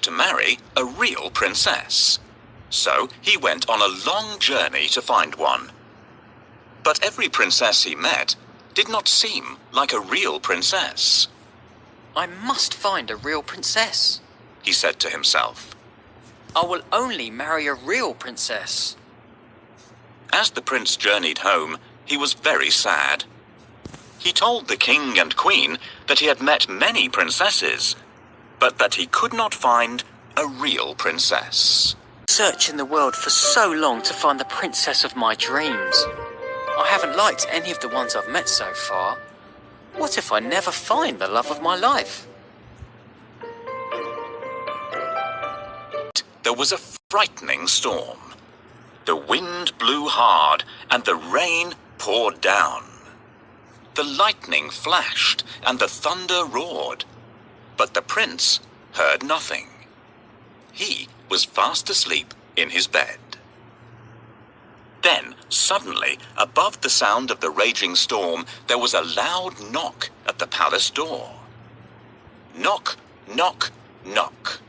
to marry a real princess. So he went on a long journey to find one. But every princess he met did not seem like a real princess. I must find a real princess, he said to himself. I will only marry a real princess. As the prince journeyed home, he was very sad. He told the king and queen that he had met many princesses, but that he could not find a real princess. Searching the world for so long to find the princess of my dreams. I haven't liked any of the ones I've met so far. What if I never find the love of my life? There was a frightening storm. The wind blew hard and the rain poured down. The lightning flashed and the thunder roared, but the prince heard nothing. He was fast asleep in his bed. Then, suddenly, above the sound of the raging storm, there was a loud knock at the palace door. Knock, knock, knock.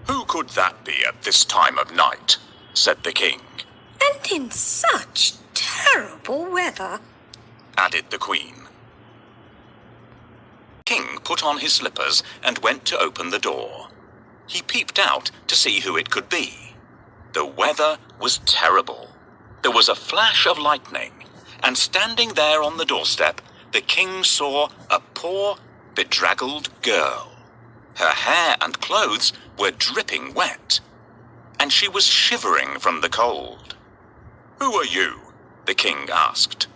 "Who could that be at this time of night?" said the king. "And in such terrible weather," added the queen. The king put on his slippers and went to open the door. He peeped out to see who it could be. The weather was terrible. There was a flash of lightning, and standing there on the doorstep, the king saw a poor, bedraggled girl. Her hair and clothes were dripping wet, and she was shivering from the cold. "Who are you?" the king asked.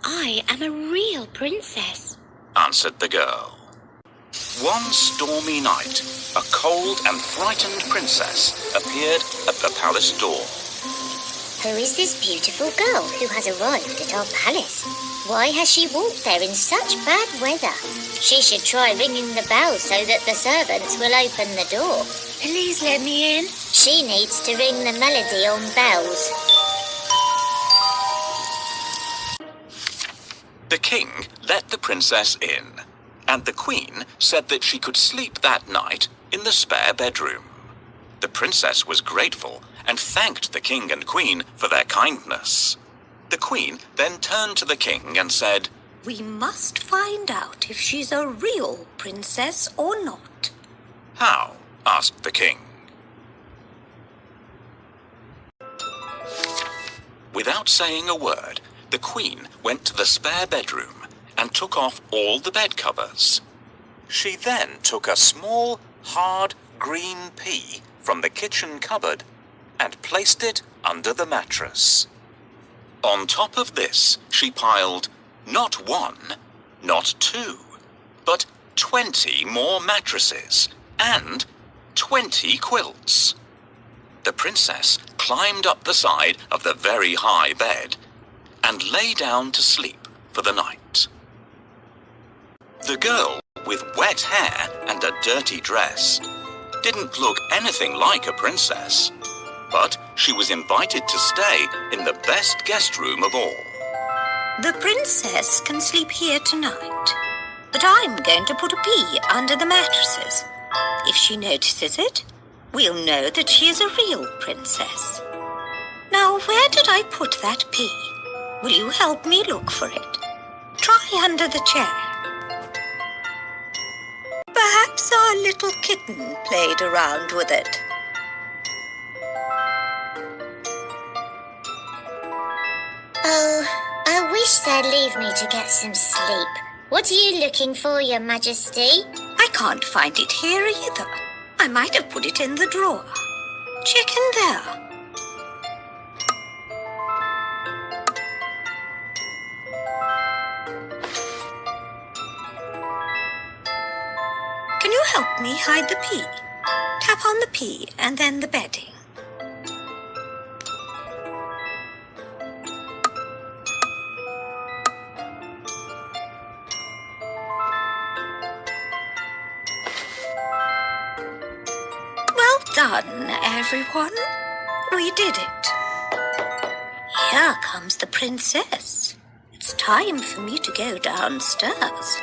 "I am a real princess," answered the girl. One stormy night, a cold and frightened princess appeared at the palace door. "Who is this beautiful girl who has arrived at our palace? Why has she walked there in such bad weather? She should try ringing the bell so that the servants will open the door. "Please let me in." She needs to ring the melody on bells." The king let the princess in, and the queen said that she could sleep that night in the spare bedroom. The princess was grateful and thanked the king and queen for their kindness. The queen then turned to the king and said, "We must find out if she's a real princess or not." "How?" asked the king. Without saying a word, the queen went to the spare bedroom and took off all the bed covers. She then took a small, hard, green pea from the kitchen cupboard and placed it under the mattress. On top of this, she piled not one, not two, but 20 more mattresses and 20 quilts. The princess climbed up the side of the very high bed and lay down to sleep for the night. The girl with wet hair and a dirty dress didn't look anything like a princess, but she was invited to stay in the best guest room of all. "The princess can sleep here tonight, but I'm going to put a pea under the mattresses. If she notices it, we'll know that she is a real princess. Now, where did I put that pea? Will you help me look for it? Try under the chair. Perhaps our little kitten played around with it." "Oh, I wish they'd leave me to get some sleep. What are you looking for, Your Majesty?" "I can't find it here either. I might have put it in the drawer. Check in there." "Can you help me hide the pea? Tap on the pea and then the bedding." Well done, everyone. We did it. Here comes the princess. It's time for me to go downstairs.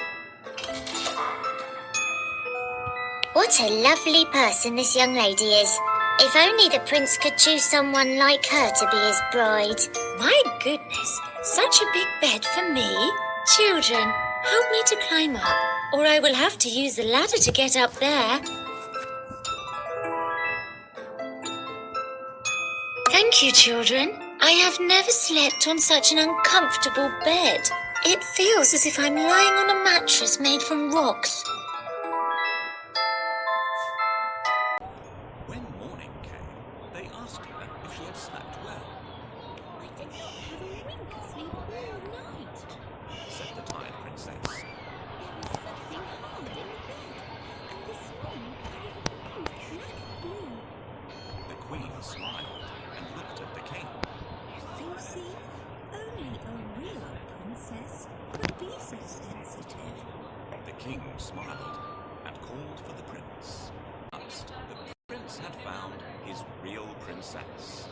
What a lovely person this young lady is. If only the prince could choose someone like her to be his bride. My goodness, such a big bed for me. Children, help me to climb up, or I will have to use the ladder to get up there. Thank you, children. I have never slept on such an uncomfortable bed. It feels as if I'm lying on a mattress made from rocks. When morning came, they asked her if she had slept well. I did not have a wink of sleep all night. Said the tired princess. There was something hard in the bed, and this morning I have moved black and blue. The queen smiled and looked at the king. You see, only a real princess could be so sensitive. The king smiled and called for the prince. Once the prince had found his real princess.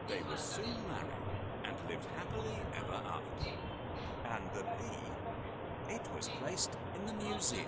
They were soon married and lived happily ever after. And the pea, it was placed in the museum.